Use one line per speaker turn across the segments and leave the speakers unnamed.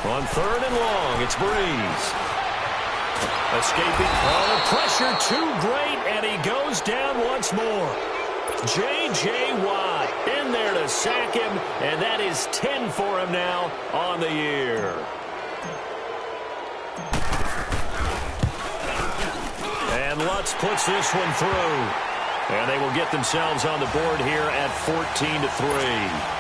On 3rd and long, it's Breeze. Escaping. Oh, the pressure too great, and he goes down once more. J.J. Watt in there to sack him, and that is 10 for him now on the year. And Lutz puts this one through. And they will get themselves on the board here at 14-3.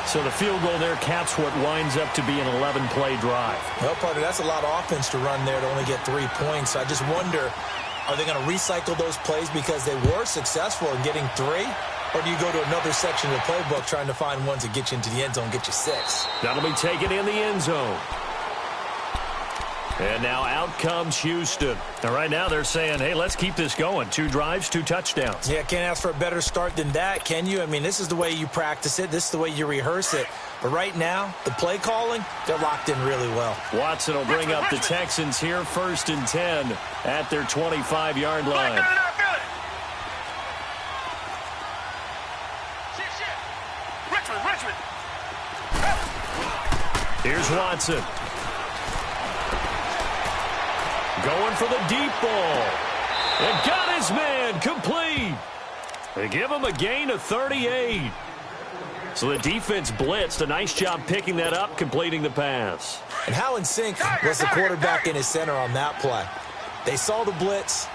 So the field goal there caps what winds up to be an 11-play drive.
Well, partner, that's a lot of offense to run there to only get 3 points. I just wonder, are they going to recycle those plays because they were successful in getting 3? Or do you go to another section of the playbook trying to find ones that get you into the end zone, get you 6?
That'll be taken in the end zone. And now out comes Houston. And right now they're saying, hey, let's keep this going. 2 drives, 2 touchdowns.
Yeah, can't ask for a better start than that, can you? I mean, this is the way you practice it. This is the way you rehearse it. But right now, the play calling, they're locked in really well.
Watson will bring up the Texans here 1st and 10 at their 25-yard line. Here's Watson. Going for the deep ball. And got his man complete. They give him a gain of 38. So the defense blitzed. A nice job picking that up, completing the pass.
And how in sync was the quarterback and his center on that play? They saw the blitz,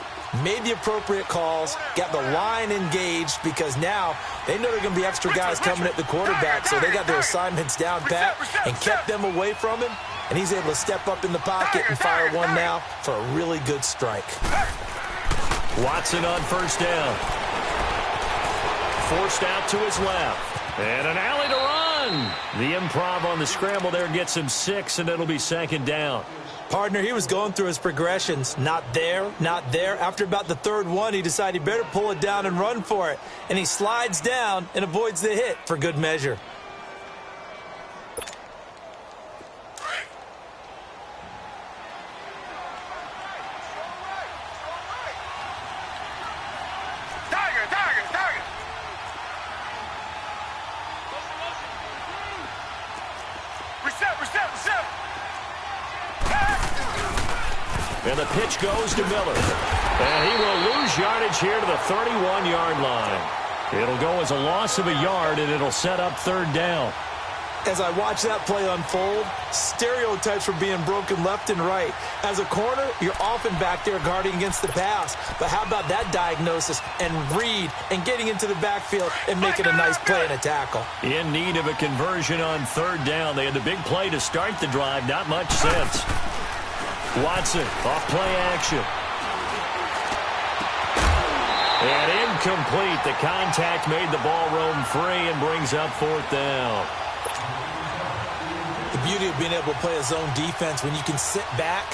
made the appropriate calls, got the line engaged because now they know there are going to be extra guys coming at the quarterback, so they got their assignments down pat and kept them away from him, and he's able to step up in the pocket and fire one now for a really good strike.
Watson on 1st down. Forced out to his left. And an alley to run. The improv on the scramble there gets him 6, and it'll be 2nd down.
Partner, he was going through his progressions. Not there, not there. After about the 3rd one, he decided he better pull it down and run for it. And he slides down and avoids the hit for good measure.
And the pitch goes to Miller. And he will lose yardage here to the 31-yard line. It'll go as a loss of a yard, and it'll set up 3rd down.
As I watch that play unfold, stereotypes were being broken left and right. As a corner, you're often back there guarding against the pass. But how about that diagnosis and read and getting into the backfield and making a nice play and a tackle?
In need of a conversion on 3rd down. They had the big play to start the drive. Not much sense. Watson, off play action. And incomplete. The contact made the ball roam free and brings up 4th down.
The beauty of being able to play a zone defense when you can sit back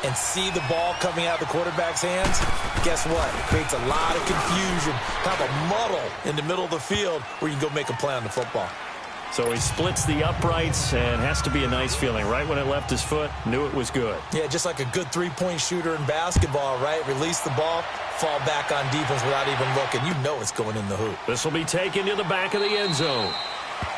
and see the ball coming out of the quarterback's hands, guess what? It creates a lot of confusion, kind of a muddle in the middle of the field where you can go make a play on the football.
So he splits the uprights, and has to be a nice feeling. Right when it left his foot, knew it was good.
Yeah, just like a good 3-point shooter in basketball, right? Release the ball, fall back on defense without even looking. You know it's going in the hoop.
This will be taken to the back of the end zone.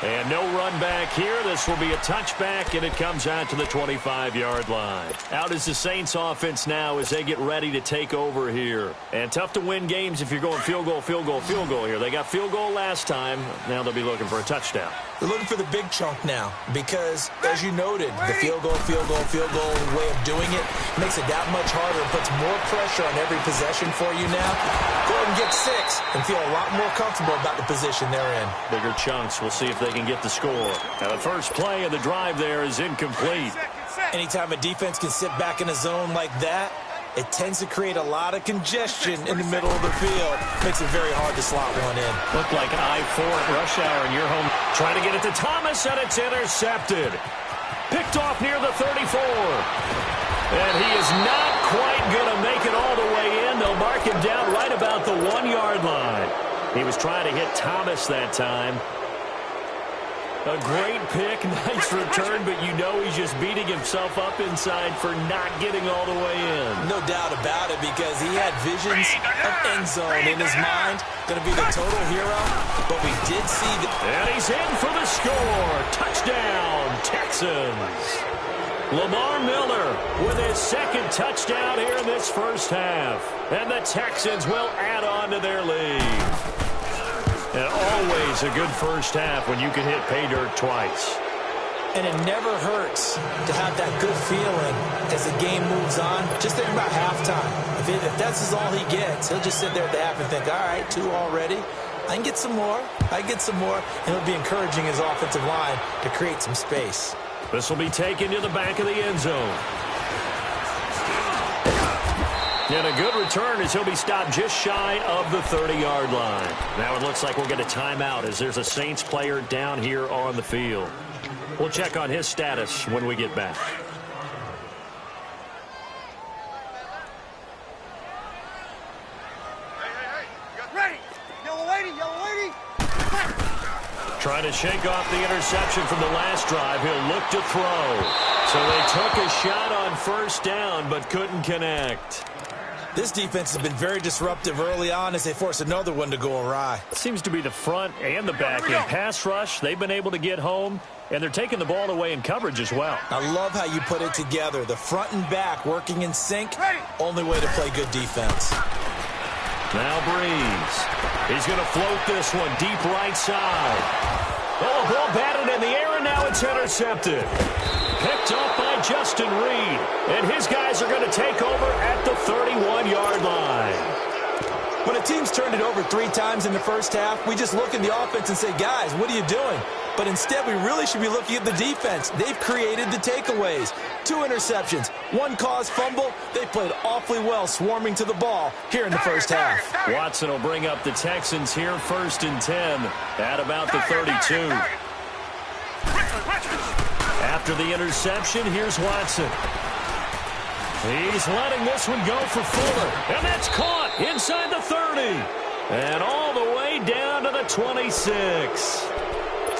And no run back here. This will be a touchback, and it comes out to the 25-yard line. Out is the Saints offense now as they get ready to take over here. And tough to win games if you're going field goal, field goal, field goal here. They got field goal last time. Now they'll be looking for a touchdown.
They're looking for the big chunk now because, as you noted, the field goal way of doing it makes it that much harder and puts more pressure on every possession for you now. Go ahead and get 6 and feel a lot more comfortable about the position they're in.
Bigger chunks. We'll see if they can get the score. Now the first play of the drive there is incomplete.
Anytime a defense can sit back in a zone like that, it tends to create a lot of congestion in the middle of the field. Makes it very hard to slot one in.
Looked like I-4 at rush hour in your home. Trying to get it to Thomas, and it's intercepted. Picked off near the 34. And he is not quite going to make it all the way in. They'll mark him down right about the 1-yard line. He was trying to hit Thomas that time. A great pick, nice return, but you know he's just beating himself up inside for not getting all the way in.
No doubt about it, because he had visions of end zone in his mind. Going to be the total hero, but we did see the...
And he's in for the score. Touchdown, Texans. Texans. Lamar Miller with his second touchdown here in this first half. And the Texans will add on to their lead. And always a good first half when you can hit pay dirt twice.
And it never hurts to have that good feeling as the game moves on. Just think about halftime. If that's all he gets, he'll just sit there at the half and think, all right, 2 already. I can get some more. And it'll be encouraging his offensive line to create some space.
This will be taken to the back of the end zone. And a good return as he'll be stopped just shy of the 30-yard line. Now it looks like we'll get a timeout as there's a Saints player down here on the field. We'll check on his status when we get back. Trying to shake off the interception from the last drive. He'll look to throw. So they took a shot on first down but couldn't connect.
This defense has been very disruptive early on as they force another one to go awry.
Seems to be the front and the back. In pass rush, they've been able to get home, and they're taking the ball away in coverage as well.
I love how you put it together. The front and back working in sync. Only way to play good defense.
Now Breeze. He's going to float this one deep right side. Oh, ball batted in the air, and now it's intercepted. Picked up by Justin Reed. And his guys are going to take over at the 31-yard line. When a team's turned it over 3 times in the first half, we just look at the offense and say, guys, what are you doing? But instead, we really should be looking at the defense. They've created the takeaways. 2 interceptions, 1 caused fumble. They played awfully well swarming to the ball here in the first half. Watson will bring up the Texans here 1st and 10 at about the 32. After the interception, here's Watson. He's letting this one go for Fuller. And that's caught inside the 30. And all the way down to the 26.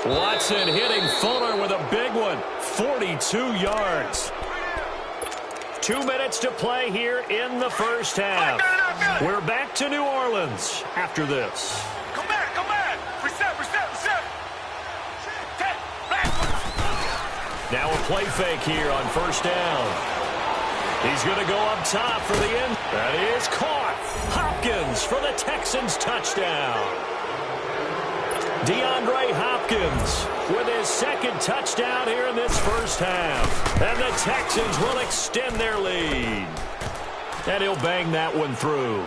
Watson hitting Fuller with a big one. 42 yards. 2 minutes to play here in the first half. We're back to New Orleans after this.
Come back. Reset.
Now a play fake here on first down. He's going to go up top for the end. That is caught. Hopkins for the Texans touchdown. DeAndre Hopkins with his second touchdown here in this first half. And the Texans will extend their lead. And he'll bang that one through.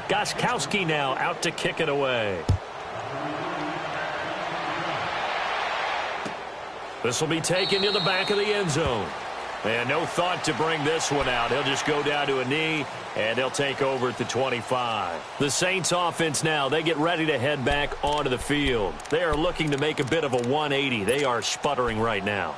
Gostkowski now out to kick it away. This will be taken to the back of the end zone. And no thought to bring this one out. He'll just go down to a knee, and they'll take over at the 25. The Saints offense now, they get ready to head back onto the field. They are looking to make a bit of a 180. They are sputtering right now.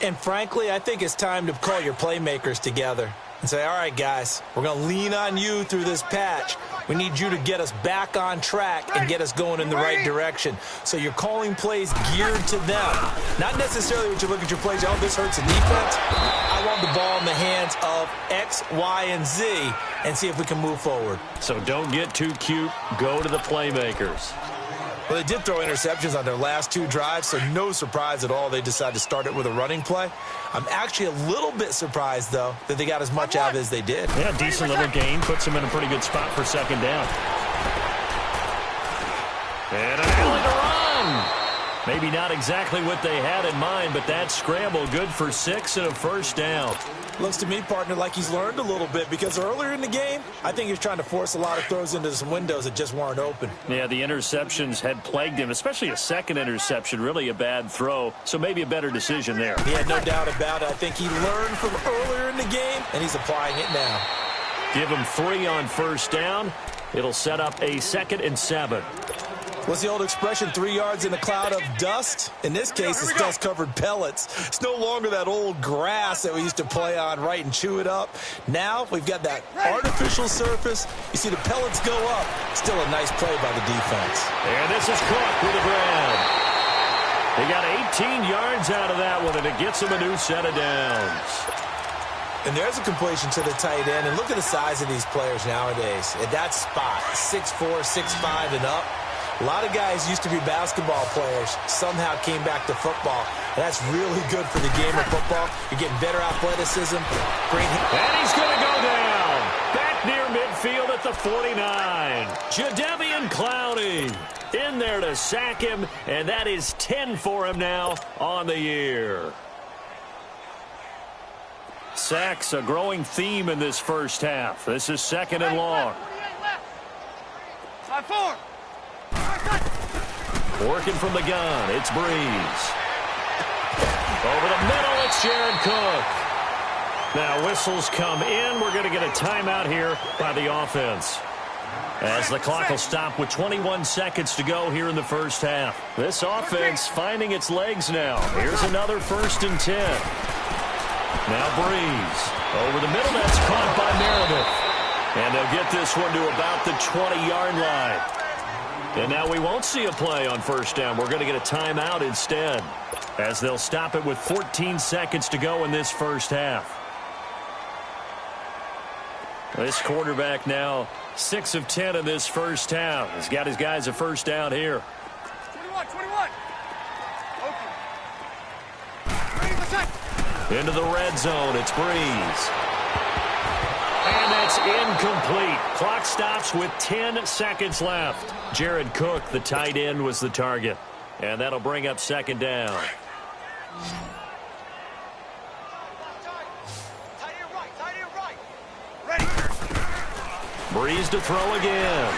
And frankly, I think it's time to call your playmakers together and say, all right, guys, we're going to lean on you through this patch. We need you to get us back on track and get us going in the right direction. So you're calling plays geared to them. Not necessarily when you look at your plays, oh, this hurts the defense. I want the ball in the hands of X, Y, and Z and see if we can move forward.
So don't get too cute. Go to the playmakers.
Well, they did throw interceptions on their last 2 drives, so no surprise at all they decided to start it with a running play. I'm actually a little bit surprised, though, that they got as much out of it as they did.
Yeah, decent little gain. Puts them in a pretty good spot for second down. And an alley to run. Maybe not exactly what they had in mind, but that scramble good for 6 and a first down.
Looks to me, partner, like he's learned a little bit because earlier in the game, I think he was trying to force a lot of throws into some windows that just weren't open.
Yeah, the interceptions had plagued him, especially a second interception, really a bad throw. So maybe a better decision there.
He had no doubt about it. I think he learned from earlier in the game, and he's applying it now.
Give him 3 on first down. It'll set up a 2nd and 7.
What's the old expression, 3 yards in a cloud of dust? In this case, it's dust-covered pellets. It's no longer that old grass that we used to play on, right, and chew it up. Now we've got that artificial surface. You see the pellets go up. Still a nice play by the defense.
And this is caught with a grab. They got 18 yards out of that one, and it gets them a new set of downs.
And there's a completion to the tight end. And look at the size of these players nowadays. At that spot, 6'4", 6'5", and up. A lot of guys used to be basketball players, somehow came back to football. That's really good for the game of football. You're getting better athleticism. Great.
And he's going to go down. Back near midfield at the 49. Jadeveon Clowney in there to sack him, and that is 10 for him now on the year. Sacks, a growing theme in this first half. This is second and long.
5-4.
Working from the gun, it's Breeze. Over the middle, it's Jared Cook. Now whistles come in. We're going to get a timeout here by the offense, as the clock will stop with 21 seconds to go here in the first half. This offense finding its legs now. Here's another 1st and 10. Now Breeze. Over the middle, that's caught by Meredith. And they'll get this one to about the 20-yard line. And now we won't see a play on 1st down. We're going to get a timeout instead, as they'll stop it with 14 seconds to go in this first half. This quarterback now 6 of 10 in this first half. He's got his guys a 1st down here.
21. Okay.
Into the red zone, it's Breeze. And that's incomplete. Clock stops with 10 seconds left. Jared Cook, the tight end, was the target. And that'll bring up 2nd down.
Ready.
Breeze to throw again.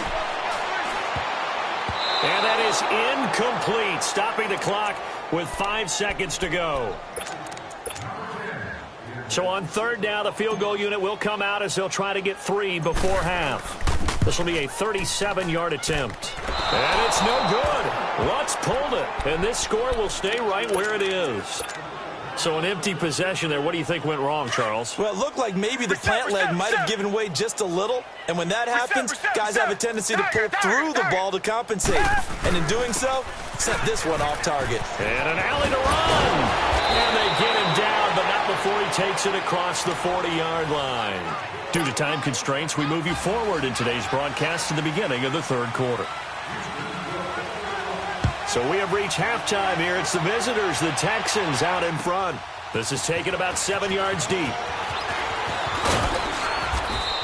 And that is incomplete, stopping the clock with 5 seconds to go. So on 3rd down, the field goal unit will come out as they'll try to get 3 before half. This will be a 37-yard attempt. And it's no good. Lutz pulled it, and this score will stay right where it is. So an empty possession there. What do you think went wrong, Charles?
Well, it looked like maybe the plant leg might have given way just a little. And when that happens, guys have a tendency to pull through the ball to compensate. And in doing so, sent this one off target.
And an alley to run. And they get him down, but not before he takes it across the 40-yard line. Due to time constraints, we move you forward in today's broadcast to the beginning of the 3rd quarter. So we have reached halftime here. It's the visitors, the Texans, out in front. This is taken about 7 yards deep.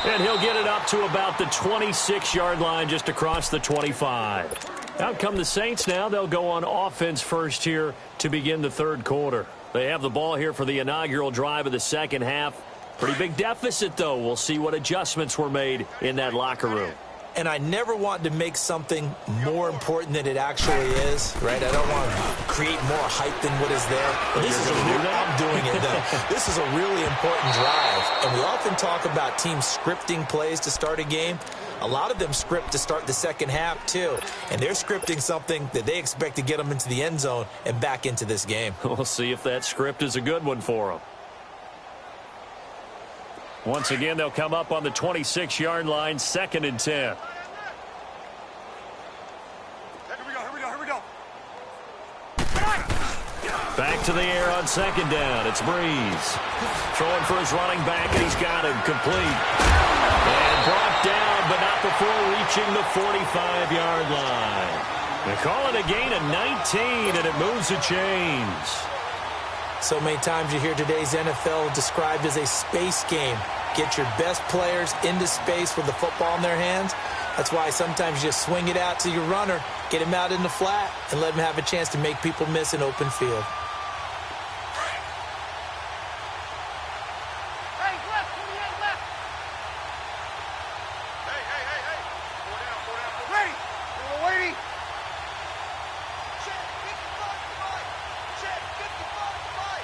And he'll get it up to about the 26-yard line, just across the 25. Out come the Saints now. They'll go on offense first here to begin the 3rd quarter. They have the ball here for the inaugural drive of the 2nd half. Pretty big deficit, though. We'll see what adjustments were made in that locker room.
And I never want to make something more important than it actually is, right? I don't want to create more hype than what is there. But this is I'm doing it, though. This is a really important drive. And we often talk about teams scripting plays to start a game. A lot of them script to start the 2nd half, too. And they're scripting something that they expect to get them into the end zone and back into this game.
We'll see if that script is a good one for them. Once again, they'll come up on the 26-yard line, 2nd and 10.
Here we go.
Back to the air on 2nd down. It's Breeze. Throwing for his running back, and he's got him complete. And brought down, but not before reaching the 45-yard line. They call it a gain of 19, and it moves the chains.
So many times you hear today's NFL described as a space game. Get your best players into space with the football in their hands. That's why sometimes you just swing it out to your runner, get him out in the flat, and let him have a chance to make people miss an open field.
Hey, left. Hey. 4 down. Ready. We're waiting. Check, 55. Check, 55. Hey.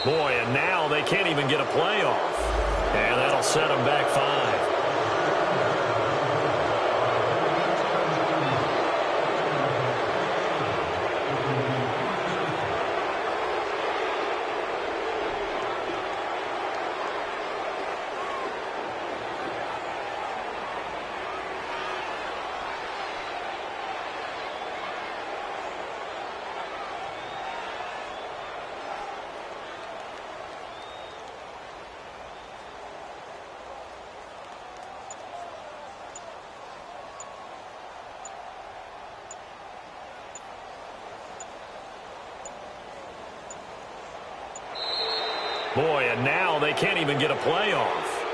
Boy, and now they can't even get a play off. And that'll set them back 5. Boy, and now they can't even get a play off.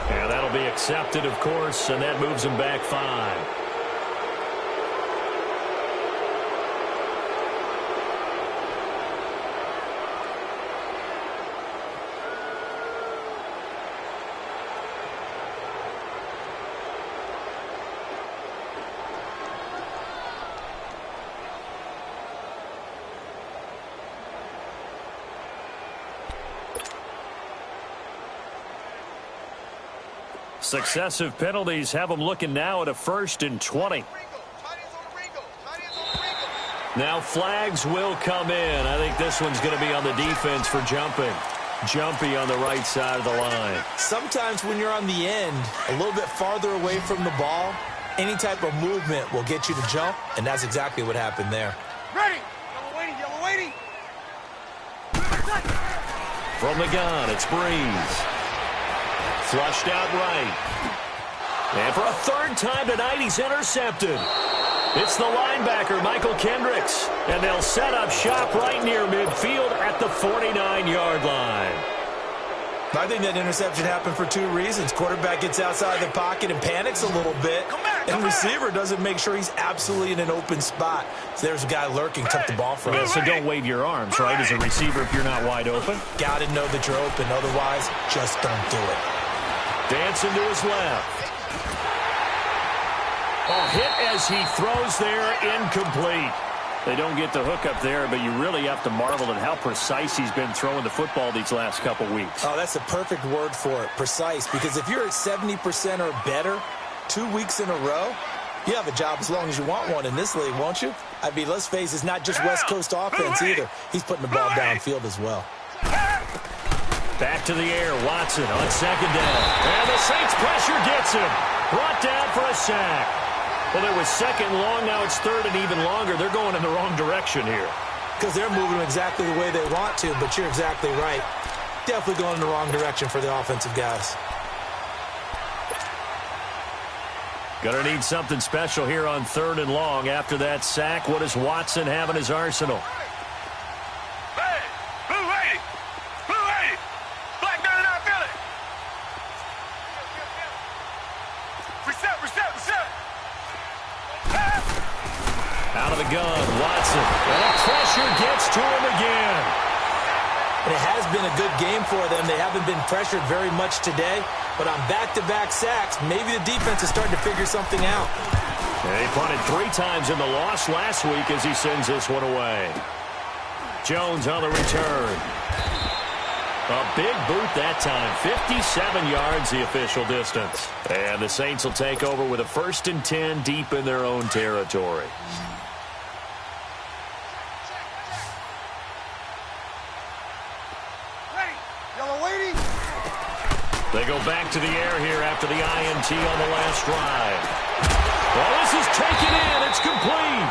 And that'll be accepted, of course, and that moves them back 5. Successive penalties have them looking now at a 1st and 20. Now flags will come in. I think this one's going to be on the defense for jumping. Jumpy on the right side of the line.
Sometimes when you're on the end, a little bit farther away from the ball, any type of movement will get you to jump, and that's exactly what happened there.
Ready. Yellow waiting. Yellow waiting.
From the gun, it's Breeze. Flushed out right. And for a 3rd time tonight, he's intercepted. It's the linebacker, Michael Kendricks. And they'll set up shop right near midfield at the 49-yard line.
I think that interception happened for 2 reasons. Quarterback gets outside the pocket and panics a little bit. And receiver doesn't make sure he's absolutely in an open spot. So there's a guy lurking, took the ball from him.
Yeah, so don't wave your arms, right, as a receiver if you're not wide open.
Got to know that you're open. Otherwise, just don't do it.
Dancing to his left. Oh, hit as he throws there, incomplete. They don't get the hook up there, but you really have to marvel at how precise he's been throwing the football these last couple weeks.
Oh, that's the perfect word for it, precise, because if you're at 70% or better 2 weeks in a row, you have a job as long as you want one in this league, won't you? I mean, let's face it, it's not just West Coast offense either. He's putting the ball downfield as well.
Back to the air, Watson on 2nd down. And the Saints pressure gets him. Brought down for a sack. Well, it was 2nd and long, now it's 3rd and even longer. They're going in the wrong direction here.
Because they're moving exactly the way they want to, but you're exactly right. Definitely going in the wrong direction for the offensive guys.
Gonna need something special here on 3rd and long. After that sack, what does Watson have in his arsenal? Out of the gun, Watson. And the pressure gets to him again.
And it has been a good game for them. They haven't been pressured very much today, but on back-to-back sacks, maybe the defense is starting to figure something out.
And he punted 3 times in the loss last week as he sends this one away. Jones on the return. A big boot that time. 57 yards, the official distance. And the Saints will take over with a 1st and 10 deep in their own territory. They go back to the air here after the INT on the last drive. Well, this is taken in. It's complete.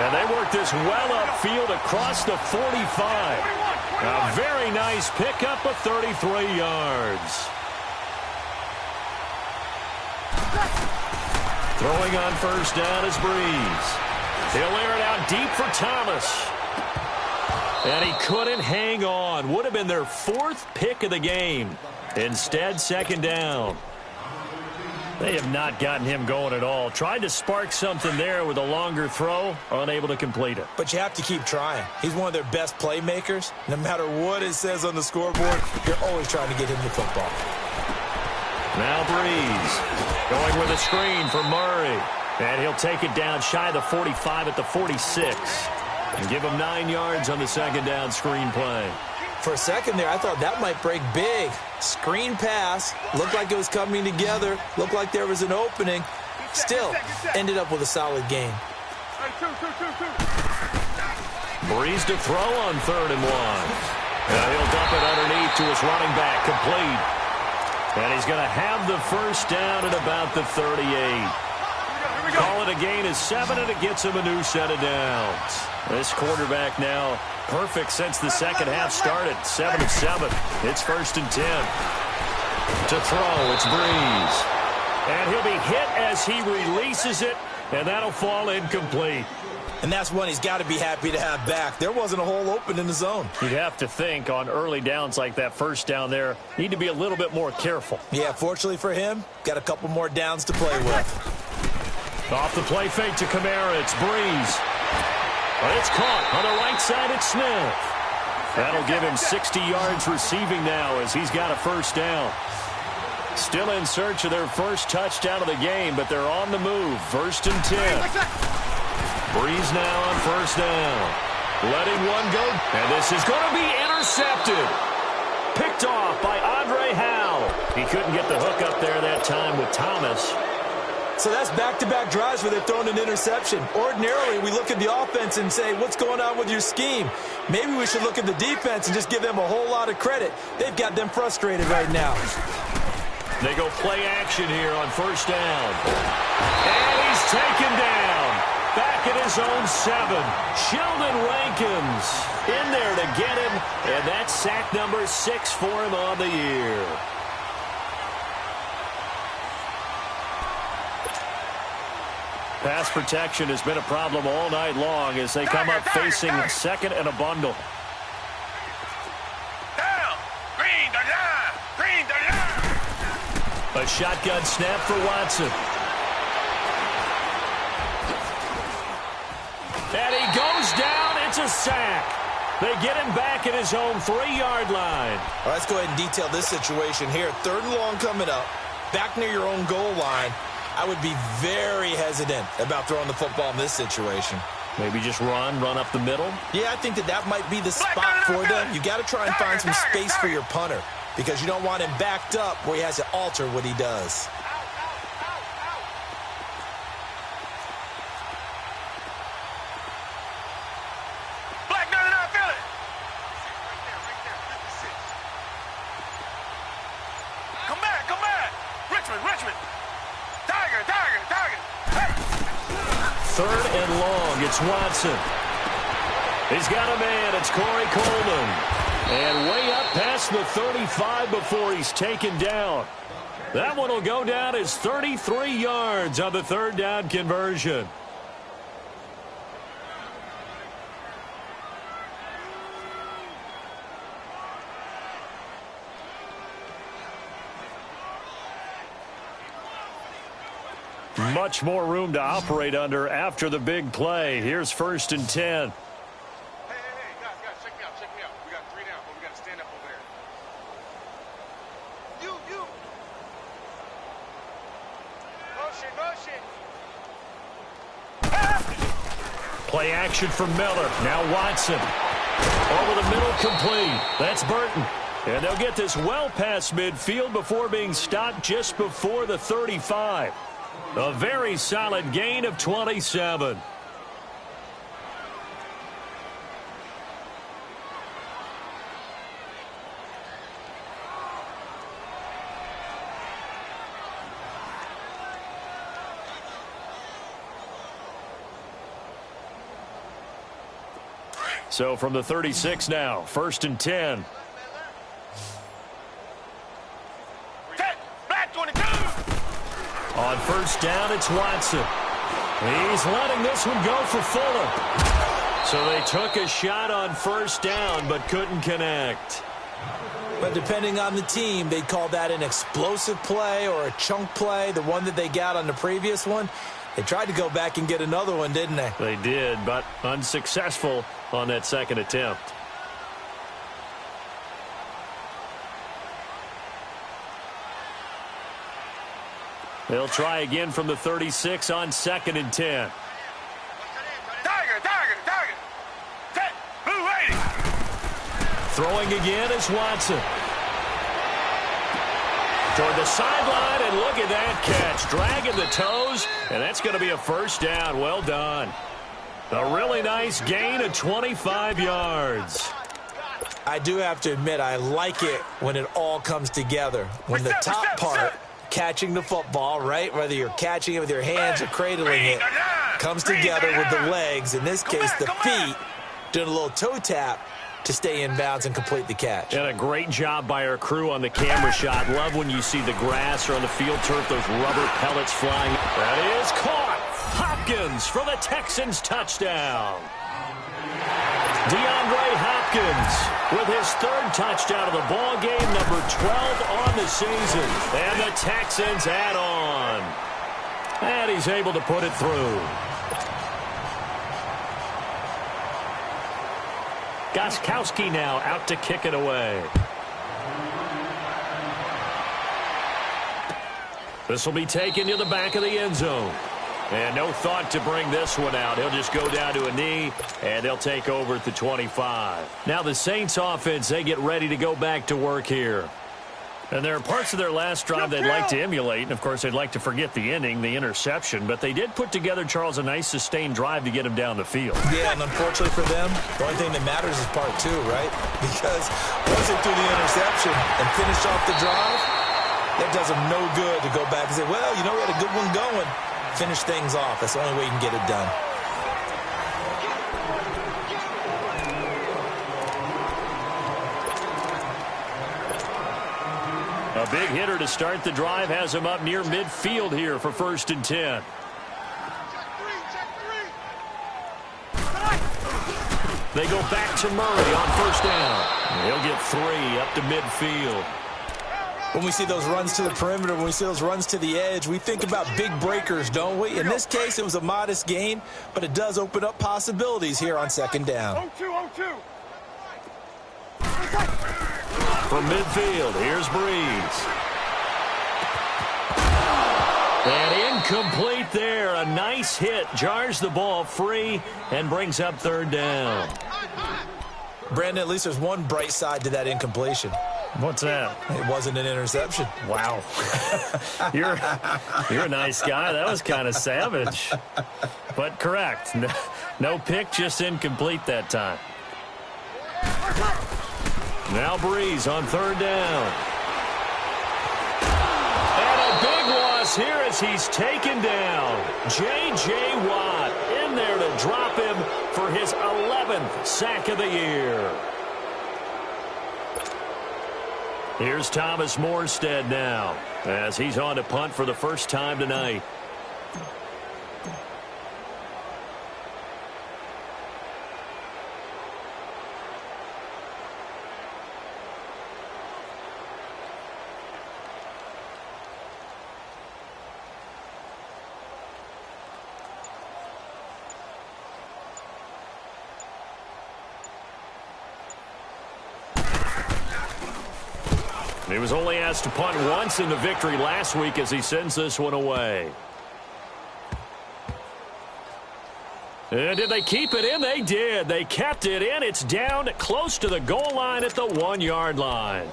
And they work this well upfield across the 45. A very nice pickup of 33 yards. Throwing on 1st down is Breeze. He'll air it out deep for Thomas. And he couldn't hang on. Would have been their 4th pick of the game. Instead, 2nd down. They have not gotten him going at all. Tried to spark something there with a longer throw, unable to complete it.
But you have to keep trying. He's one of their best playmakers. No matter what it says on the scoreboard, you're always trying to get him the football.
Now Breeze going with a screen for Murray. And he'll take it down shy of the 45 at the 46. And give him 9 yards on the 2nd down screen play.
For a second there, I thought that might break big. Screen pass. Looked like it was coming together. Looked like there was an opening. Still, ended up with a solid game.
Breeze to throw on 3rd and 1. And he'll dump it underneath to his running back. Complete. And he's going to have the 1st down at about the 38. Call it a gain of 7, and it gets him a new set of downs. This quarterback now perfect since the 2nd half started. 7 of 7. It's 1st and 10. To throw, it's Breeze. And he'll be hit as he releases it and that'll fall incomplete.
And that's one he's got to be happy to have back. There wasn't a hole open in the zone.
You'd have to think on early downs like that first down there, need to be a little bit more careful.
Yeah, fortunately for him, got a couple more downs to play with.
Off the play fake to Kamara, it's Breeze. But it's caught on the right side, it's Smith. That'll give him 60 yards receiving now as he's got a first down. Still in search of their first touchdown of the game, but they're on the move. First and 10. Breeze now on first down. Letting one go. And this is going to be intercepted. Picked off by Andre Howe. He couldn't get the hook up there that time with Thomas.
So that's back-to-back drives where they've thrown an interception. Ordinarily, we look at the offense and say, what's going on with your scheme? Maybe we should look at the defense and just give them a whole lot of credit. They've got them frustrated right now.
They go play action here on first down. And he's taken down. Back at his own 7. Sheldon Rankins in there to get him. And that's sack number 6 for him on the year. Pass protection has been a problem all night long as they come up facing second and a bundle.
Down. Green the line. Green the line.
A shotgun snap for Watson. And he goes down. It's a sack. They get him back at his own 3-yard line.
All right, let's go ahead and detail this situation here. 3rd and long coming up. Back near your own goal line. I would be very hesitant about throwing the football in this situation.
Maybe just run up the middle?
Yeah, I think that might be the spot for them. You got to try and find some space for your punter because you don't want him backed up where he has to alter what he does.
Black 99, feel it. Come back. Richmond. Tiger. Hey.
3rd and long. It's Watson. He's got a man. It's Corey Coleman. And way up past the 35 before he's taken down. That one will go down as 33 yards on the 3rd down conversion. Much more room to operate under after the big play. Here's 1st and 10.
Hey, guys, check me out. We got 3 down, but we got to stand up over there. You. Motion.
Play action from Miller. Now Watson. Over the middle, complete. That's Burton. And they'll get this well past midfield before being stopped just before the 35. A very solid gain of 27. So from the 36 now, 1st and 10. On first down, it's Watson. He's letting this one go for Fuller. So they took a shot on first down, but couldn't connect.
But depending on the team, they'd call that an explosive play or a chunk play. The one that they got on the previous one, they tried to go back and get another one, didn't they?
They did, but unsuccessful on that second attempt. They'll try again from the 36 on 2nd and 10.
Tiger. Blue 80.
Throwing again is Watson. Toward the sideline, and look at that catch. Dragging the toes, and that's going to be a first down. Well done. A really nice gain of 25 yards.
I do have to admit, I like it when it all comes together. When the top part, catching the football, right, whether you're catching it with your hands or cradling it, comes together with the legs, in this case the feet, doing a little toe tap to stay in bounds and complete the catch.
And a great job by our crew on the camera shot. Love when you see the grass or on the field turf, those rubber pellets flying. That is caught. Hopkins for the Texans touchdown. DeAndre Hopkins with his third touchdown of the ball game, number 12 on the season. And the Texans add on. And he's able to put it through. Gostkowski now out to kick it away. This will be taken to the back of the end zone. And no thought to bring this one out. He'll just go down to a knee, and they'll take over at the 25. Now the Saints offense, they get ready to go back to work here. And there are parts of their last drive they'd like to emulate. And, of course, they'd like to forget the ending, the interception. But they did put together, Charles, a nice sustained drive to get him down the field.
Yeah, and unfortunately for them, the only thing that matters is part two, right? Because once they do the interception and finish off the drive, that does them no good to go back and say, well, you know, we had a good one going. Finish things off. That's the only way you can get it done.
A big hitter to start the drive has him up near midfield here for 1st and 10. They go back to Murray on 1st down. He'll get 3 up to midfield.
When we see those runs to the perimeter, when we see those runs to the edge, we think about big breakers, don't we? In this case, it was a modest gain, but it does open up possibilities here on 2nd down.
0-2.
From midfield, here's Breeze. And incomplete there. A nice hit. Jars the ball free and brings up 3rd down.
Brandon, at least there's one bright side to that incompletion.
What's that?
It wasn't an interception.
Wow. You're a nice guy. That was kind of savage. But correct. No pick, just incomplete that time. Now Breeze on 3rd down. And a big loss here as he's taken down. J.J. Watt in there to drop him for his 11th sack of the year. Here's Thomas Morstead now as he's on to punt for the first time tonight. He was only asked to punt once in the victory last week as he sends this one away. And did they keep it in? They did. They kept it in. It's down close to the goal line at the 1-yard line.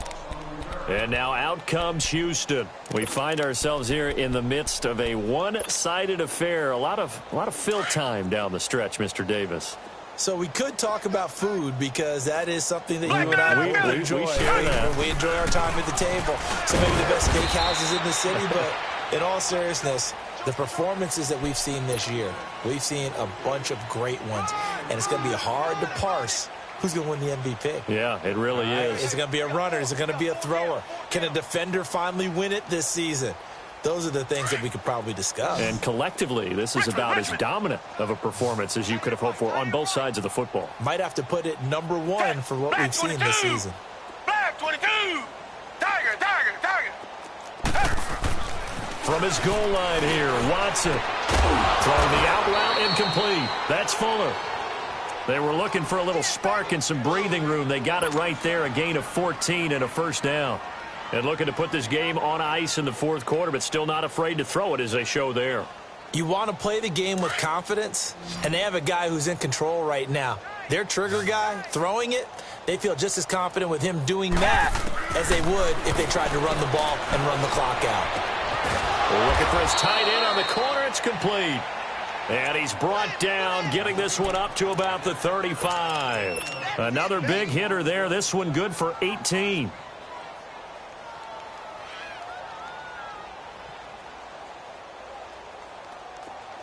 And now out comes Houston. We find ourselves here in the midst of a one-sided affair. A lot of fill time down the stretch, Mr. Davis.
So we could talk about food because that is something that you and I enjoy.
We share that.
We enjoy our time at the table. So maybe the best steakhouses in the city, but in all seriousness, the performances that we've seen this year, we've seen a bunch of great ones, and it's going to be hard to parse who's going to win the MVP.
Yeah, it really is.
Is it going to be a runner? Is it going to be a thrower? Can a defender finally win it this season? Those are the things that we could probably discuss.
And collectively, this is about as dominant of a performance as you could have hoped for on both sides of the football.
Might have to put it number 1 for what we've seen this season.
Black 22. Tiger.
From his goal line here, Watson throwing the out route incomplete. That's Fuller. They were looking for a little spark and some breathing room. They got it right there, a gain of 14 and a 1st down. And looking to put this game on ice in the 4th quarter, but still not afraid to throw it as they show there.
You want to play the game with confidence, and they have a guy who's in control right now. Their trigger guy, throwing it, they feel just as confident with him doing that as they would if they tried to run the ball and run the clock out.
Looking for his tight end on the corner. It's complete. And he's brought down, getting this one up to about the 35. Another big hitter there. This one good for 18.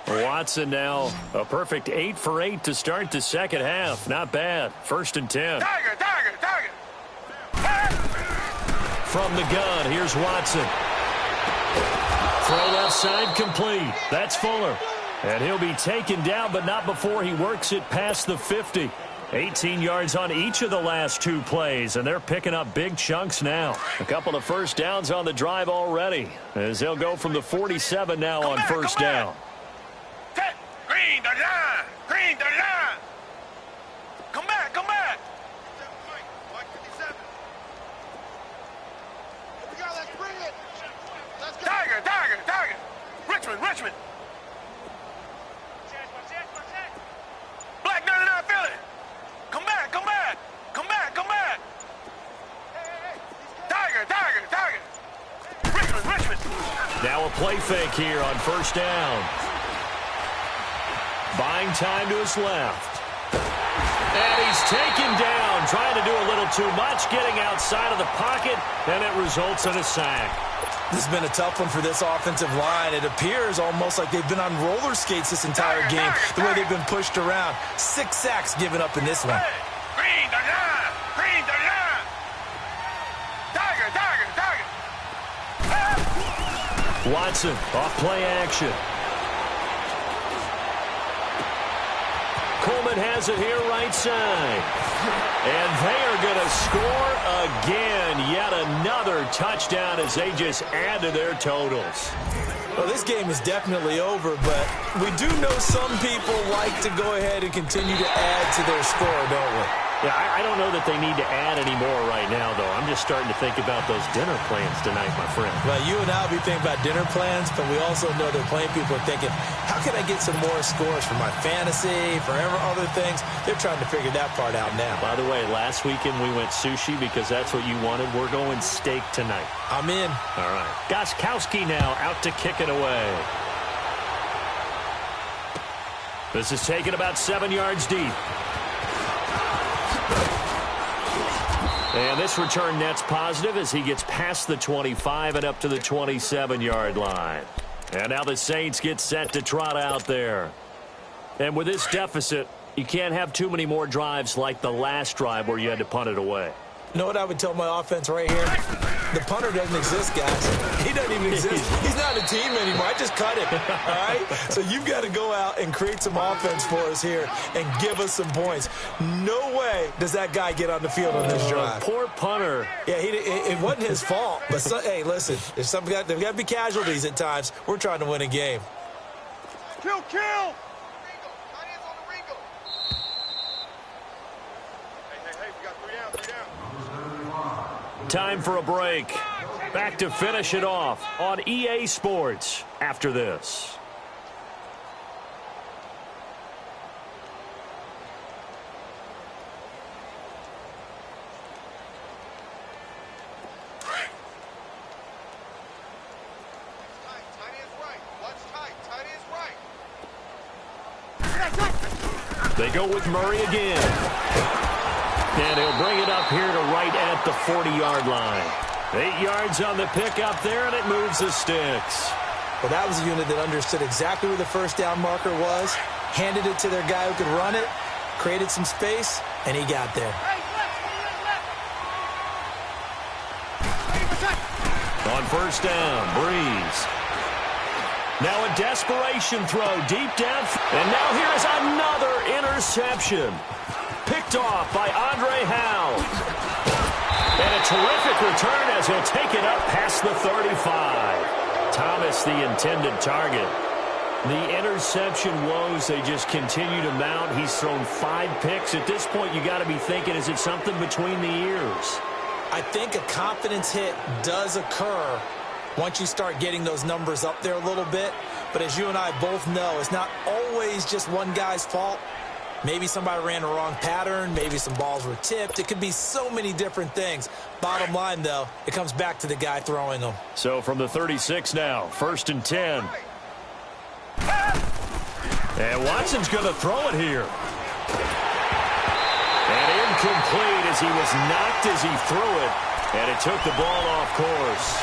Watson now a perfect 8 for 8 to start the 2nd half. Not bad. 1st and 10.
Tiger.
From the gun, here's Watson. Throw left side complete. That's Fuller. And he'll be taken down, but not before he works it past the 50. 18 yards on each of the last 2 plays, and they're picking up big chunks now. A couple of first downs on the drive already, as they'll go from the 47 now on first down.
Green, the line! Green, the line! Come back, come back! Mike 57. Here we go, let's bring it! Let's go! Tiger, Tiger, Tiger! Richmond, Richmond! Black 99 Philly! Come back, come back! Come back, come back! Tiger, Tiger, Tiger! Richmond, Richmond!
Now a play fake here on first down. Buying time to his left. And he's taken down, trying to do a little too much, getting outside of the pocket, and it results in a sack.
This has been a tough one for this offensive line. It appears almost like they've been on roller skates this entire game, the way they've been pushed around. 6 sacks given up in this one.
Green, the line! Green, the line! Tiger, Tiger, Tiger!
Watson, off play action. Coleman has it here right side. And they are going to score again. Yet another touchdown as they just add to their totals.
Well, this game is definitely over, but we do know some people like to go ahead and continue to add to their score, don't we?
Yeah, I don't know that they need to add any more right now, though. I'm just starting to think about those dinner plans tonight, my friend.
Well, you and I will be thinking about dinner plans, but we also know that plenty of people are thinking, how can I get some more scores for my fantasy, for other things? They're trying to figure that part out now.
By the way, last weekend we went sushi because that's what you wanted. We're going steak tonight.
I'm in.
All right. Gostkowski now out to kick it away. This is taken about 7 yards deep. And this return net's positive as he gets past the 25 and up to the 27-yard line. And now the Saints get set to trot out there. And with this deficit, you can't have too many more drives like the last drive where you had to punt it away.
You know what I would tell my offense right here? The punter doesn't exist, guys. He doesn't even exist. He's not a team anymore. I just cut him, all right? So you've got to go out and create some offense for us here and give us some points. No way does that guy get on the field on this drive.
Poor punter.
Yeah, it wasn't his fault. But, hey, listen, there's got to be casualties at times. We're trying to win a game.
Kill, kill!
Time for a break. Back to finish it off on EA Sports after this. They go with Murray again. And he'll bring it up here to right at the 40-yard line. 8 yards on the pickup there, and it moves the sticks.
Well, that was a unit that understood exactly where the first down marker was, handed it to their guy who could run it, created some space, and he got there.
On first down, Breeze. Now a desperation throw deep down. And now here is another interception. Picked off by Andre Howe. And a terrific return as he'll take it up past the 35. Thomas, the intended target. The interception woes, they just continue to mount. He's thrown 5 picks. At this point, you got to be thinking, is it something between the ears?
I think a confidence hit does occur once you start getting those numbers up there a little bit. But as you and I both know, it's not always just one guy's fault. Maybe somebody ran a wrong pattern. Maybe some balls were tipped. It could be so many different things. Bottom line, though, it comes back to the guy throwing them.
So from the 36 now, 1st and 10. And Watson's going to throw it here. And incomplete as he was knocked as he threw it. And it took the ball off course.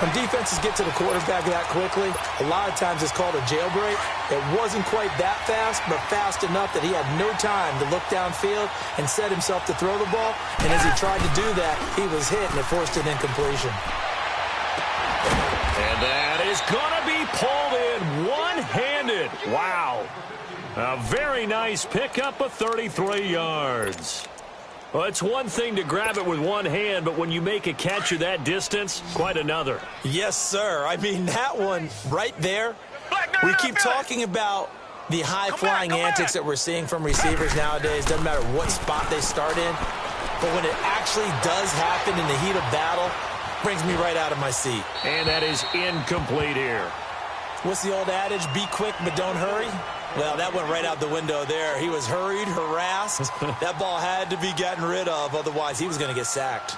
When defenses get to the quarterback that quickly, a lot of times it's called a jailbreak. It wasn't quite that fast, but fast enough that he had no time to look downfield and set himself to throw the ball. And as he tried to do that, he was hit, and it forced an incompletion.
And that is going to be pulled in one-handed. Wow. A very nice pickup of 33 yards. Well, it's one thing to grab it with one hand, but when you make a catch of that distance, quite another.
Yes, sir. I mean, that one right there, we keep talking about the high-flying antics that we're seeing from receivers nowadays. Doesn't matter what spot they start in. But when it actually does happen in the heat of battle, brings me right out of my seat.
And that is incomplete here.
What's the old adage? Be quick, but don't hurry? Well, that went right out the window there. He was hurried, harassed. That ball had to be gotten rid of, otherwise he was going to get sacked.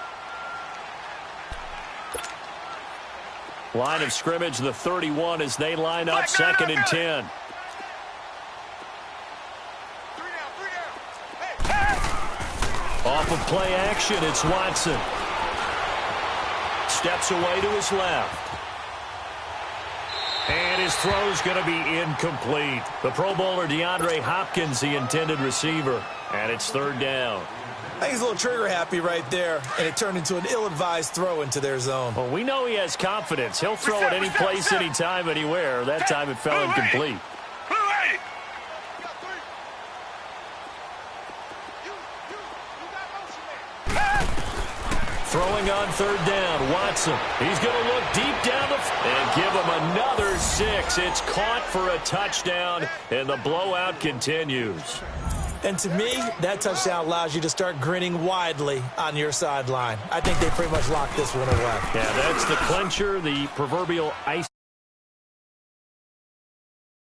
Line of scrimmage, the 31 as they line up, 2nd and 10. Off of play action, it's Watson. Steps away to his left. And his throw's going to be incomplete. The Pro Bowler DeAndre Hopkins, the intended receiver. And it's 3rd down.
I think he's a little trigger happy right there, and it turned into an ill-advised throw into their zone.
Well, we know he has confidence. He'll throw it any place, anytime, anywhere. That time it fell incomplete. Throwing on 3rd down, Watson. He's going to look deep down and give him another 6. It's caught for a touchdown, and the blowout continues.
And to me, that touchdown allows you to start grinning widely on your sideline. I think they pretty much locked this one away.
Yeah, that's the clincher, the proverbial ice.